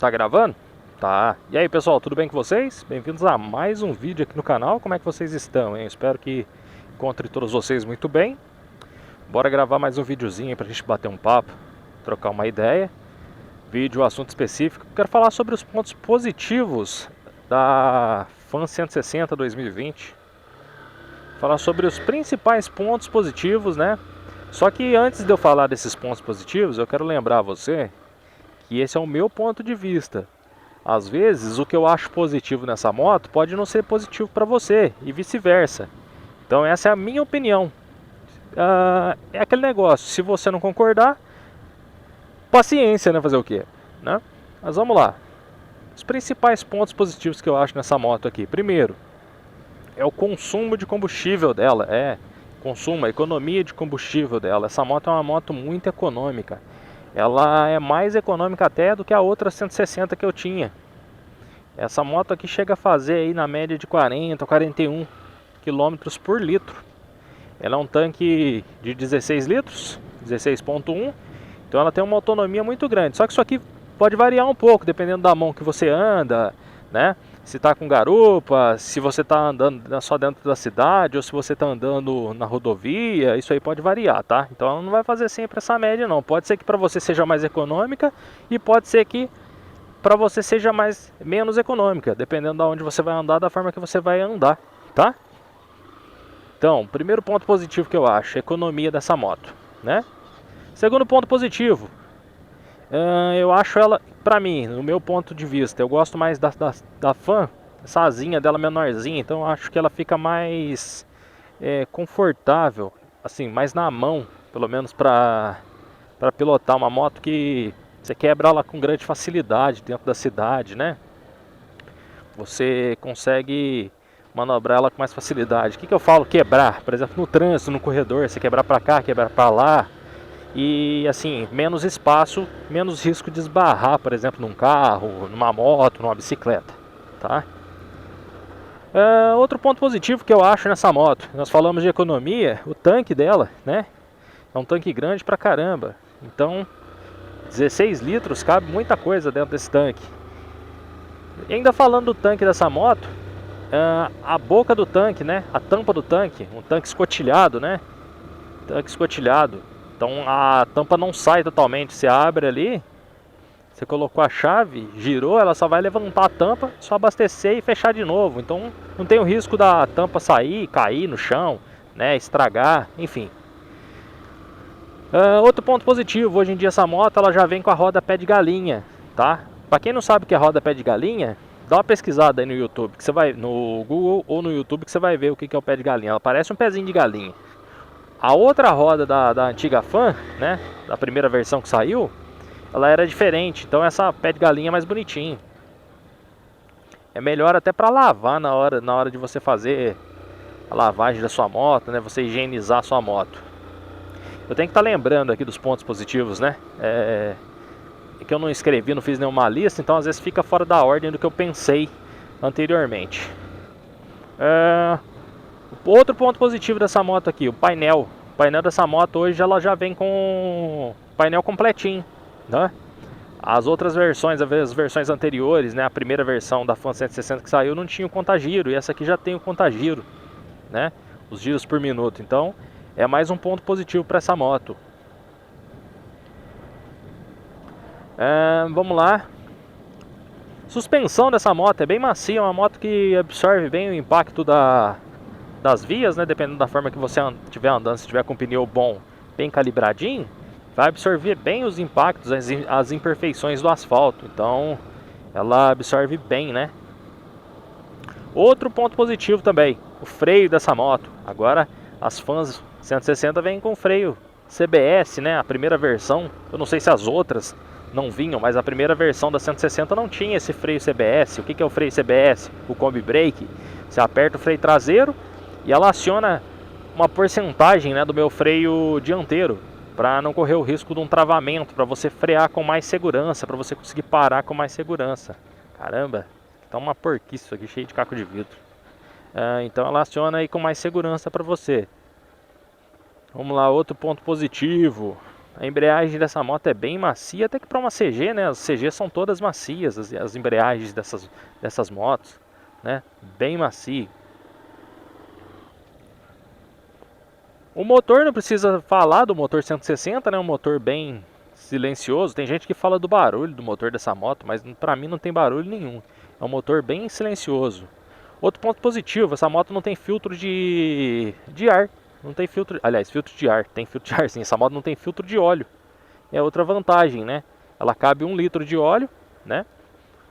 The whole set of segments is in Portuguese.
Tá gravando? Tá. E aí pessoal, tudo bem com vocês? Bem-vindos a mais um vídeo aqui no canal. Como é que vocês estão, hein? Espero que encontre todos vocês muito bem. Bora gravar mais um videozinho aí pra gente bater um papo, trocar uma ideia. Vídeo, assunto específico. Quero falar sobre os pontos positivos da Fan 160 2020. Falar sobre os principais pontos positivos, né? Só que antes de eu falar desses pontos positivos, eu quero lembrar a você que esse é o meu ponto de vista. Às vezes, o que eu acho positivo nessa moto pode não ser positivo para você e vice-versa. Então, essa é a minha opinião. É aquele negócio, se você não concordar, paciência, né? Fazer o quê? Né? Mas vamos lá. Os principais pontos positivos que eu acho nessa moto aqui. Primeiro, é o consumo de combustível dela. Consumo, a economia de combustível dela. Essa moto é uma moto muito econômica. Ela é mais econômica até do que a outra 160 que eu tinha. Essa moto aqui chega a fazer aí na média de 40 ou 41 km por litro. Ela é um tanque de 16 litros, 16.1. Então ela tem uma autonomia muito grande. Só que isso aqui pode variar um pouco, dependendo da mão que você anda, né? Se está com garupa, se você está andando só dentro da cidade ou se você está andando na rodovia, isso aí pode variar, tá? Então ela não vai fazer sempre essa média não. Pode ser que para você seja mais econômica e pode ser que para você seja menos econômica, dependendo de onde você vai andar, da forma que você vai andar, tá? Então, primeiro ponto positivo que eu acho, economia dessa moto, né? Segundo ponto positivo, eu acho ela, pra mim, no meu ponto de vista, eu gosto mais da Fan, essa asinha dela menorzinha, então eu acho que ela fica mais confortável, assim, mais na mão, pelo menos pra pilotar uma moto que você quebra ela com grande facilidade dentro da cidade, né? Você consegue manobrar ela com mais facilidade. O que eu falo quebrar? Por exemplo, no trânsito, no corredor, você quebrar pra cá, quebrar pra lá. E assim, menos espaço, menos risco de esbarrar, por exemplo, num carro, numa moto, numa bicicleta, tá? Outro ponto positivo que eu acho nessa moto, nós falamos de economia, o tanque dela, né? É um tanque grande pra caramba, então 16 litros cabe muita coisa dentro desse tanque. E ainda falando do tanque dessa moto, a boca do tanque, né? A tampa do tanque, um tanque escotilhado, né? Tanque escotilhado. Então a tampa não sai totalmente, você abre ali, você colocou a chave, girou, ela só vai levantar a tampa, só abastecer e fechar de novo. Então não tem o risco da tampa sair, cair no chão, né, estragar, enfim. Outro ponto positivo, hoje em dia essa moto ela já vem com a roda pé de galinha, tá? Pra quem não sabe o que é roda pé de galinha, dá uma pesquisada aí no YouTube, que você vai no Google ou no YouTube que você vai ver o que é o pé de galinha. Ela parece um pezinho de galinha. A outra roda da antiga Fan, né, da primeira versão que saiu, ela era diferente, então essa pé de galinha é mais bonitinho. É melhor até para lavar na hora de você fazer a lavagem da sua moto, né, você higienizar a sua moto. Eu tenho que estar lembrando aqui dos pontos positivos, né, que eu não escrevi, não fiz nenhuma lista, então às vezes fica fora da ordem do que eu pensei anteriormente. Outro ponto positivo dessa moto aqui, o painel. O painel dessa moto hoje ela já vem com painel completinho, né? As outras versões, as versões anteriores, né? A primeira versão da Fan 160 que saiu não tinha o contagiro e essa aqui já tem o contagiro, né? Os giros por minuto. Então é mais um ponto positivo para essa moto. Vamos lá. Suspensão dessa moto é bem macia, é uma moto que absorve bem o impacto das vias, né? Dependendo da forma que você estiver andando, se tiver com pneu bom, bem calibradinho, vai absorver bem os impactos, as imperfeições do asfalto. Então, ela absorve bem, né? Outro ponto positivo também, o freio dessa moto. Agora, as Fans 160 vêm com freio CBS, né? A primeira versão, eu não sei se as outras não vinham, mas a primeira versão da 160 não tinha esse freio CBS. O que é o freio CBS? O Combi Brake. Você aperta o freio traseiro e ela aciona uma porcentagem, né, do meu freio dianteiro, para não correr o risco de um travamento, para você frear com mais segurança, para você conseguir parar com mais segurança. Caramba, tá uma porquice isso aqui, cheio de caco de vidro. Então ela aciona aí com mais segurança para você. Vamos lá, outro ponto positivo. A embreagem dessa moto é bem macia, até que para uma CG, né? As CGs são todas macias, as embreagens dessas motos, né? Bem macio. O motor não precisa falar do motor 160, né? Um motor bem silencioso. Tem gente que fala do barulho do motor dessa moto, mas para mim não tem barulho nenhum. É um motor bem silencioso. Outro ponto positivo, essa moto não tem filtro de ar. Não tem filtro, aliás, filtro de ar. Tem filtro de ar sim, essa moto não tem filtro de óleo. É outra vantagem, né? Ela cabe 1 litro de óleo, né?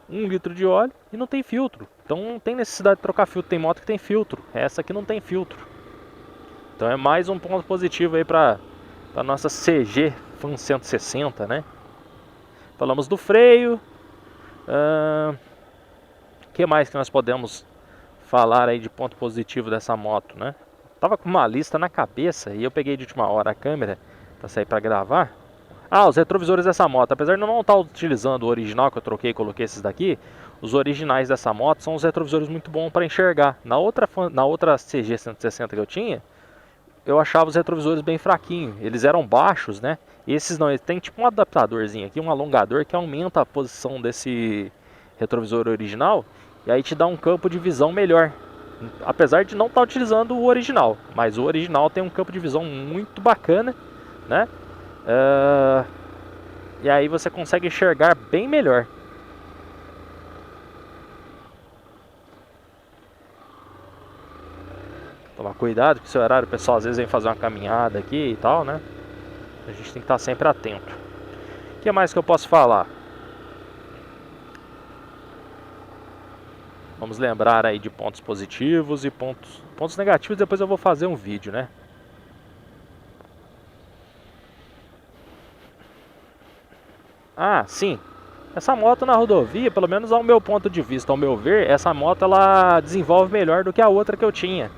1 litro de óleo e não tem filtro. Então não tem necessidade de trocar filtro. Tem moto que tem filtro. Essa aqui não tem filtro. Então é mais um ponto positivo aí para a nossa CG Fan 160, né? Falamos do freio. Que mais que nós podemos falar aí de ponto positivo dessa moto, né? Tava com uma lista na cabeça e eu peguei de última hora a câmera para sair para gravar. Os retrovisores dessa moto, apesar de eu não estar utilizando o original que eu troquei e coloquei esses daqui, os originais dessa moto são os retrovisores muito bons para enxergar. Na outra CG 160 que eu tinha, eu achava os retrovisores bem fraquinhos. Eles eram baixos, né? Esses não, eles têm tipo um adaptadorzinho aqui, um alongador que aumenta a posição desse retrovisor original e aí te dá um campo de visão melhor. Apesar de não estar utilizando o original, mas o original tem um campo de visão muito bacana, né? E aí você consegue enxergar bem melhor. Tomar cuidado com o seu horário, o pessoal às vezes vem fazer uma caminhada aqui e tal, né? A gente tem que estar sempre atento. O que mais que eu posso falar? Vamos lembrar aí de pontos positivos e pontos negativos, depois eu vou fazer um vídeo, né? Sim. Essa moto na rodovia, pelo menos ao meu ponto de vista, ao meu ver, essa moto ela desenvolve melhor do que a outra que eu tinha.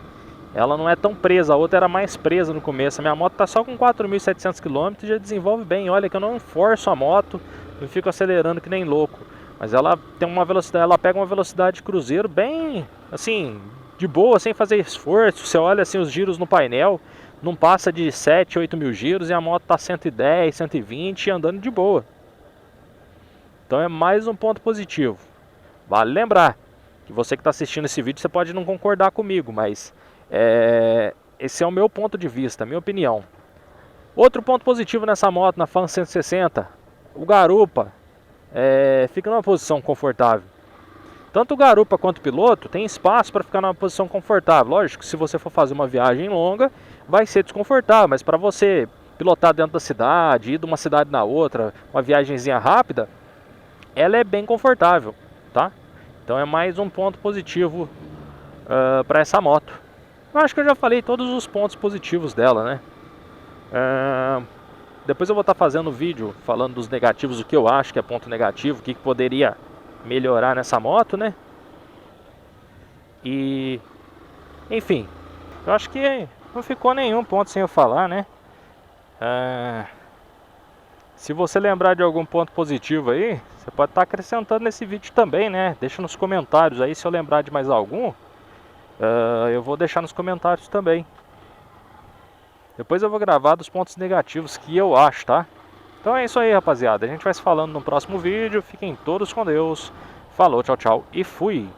Ela não é tão presa, a outra era mais presa no começo. A minha moto tá só com 4.700 km e já desenvolve bem. Olha que eu não forço a moto, não fico acelerando que nem louco. Mas ela tem uma velocidade, ela pega uma velocidade de cruzeiro bem, assim, de boa, sem fazer esforço. Você olha assim os giros no painel, não passa de 7, 8 mil giros e a moto tá 110, 120 e andando de boa. Então é mais um ponto positivo. Vale lembrar que você que está assistindo esse vídeo, você pode não concordar comigo, mas esse é o meu ponto de vista, a minha opinião. Outro ponto positivo nessa moto, na Fan 160, o garupa fica numa posição confortável. Tanto o garupa quanto o piloto tem espaço para ficar numa posição confortável. Lógico que se você for fazer uma viagem longa, vai ser desconfortável, mas para você pilotar dentro da cidade, ir de uma cidade na outra, uma viagenzinha rápida, ela é bem confortável, tá? Então é mais um ponto positivo para essa moto. Eu acho que eu já falei todos os pontos positivos dela, né? Depois eu vou estar fazendo vídeo falando dos negativos, o que eu acho que é ponto negativo, o que poderia melhorar nessa moto, né? E enfim, eu acho que não ficou nenhum ponto sem eu falar, né? Se você lembrar de algum ponto positivo aí, você pode estar acrescentando nesse vídeo também, né? Deixa nos comentários aí, se eu lembrar de mais algum, eu vou deixar nos comentários também. Depois eu vou gravar dos pontos negativos que eu acho, tá? Então é isso aí, rapaziada. A gente vai se falando no próximo vídeo. Fiquem todos com Deus. Falou, tchau, tchau e fui!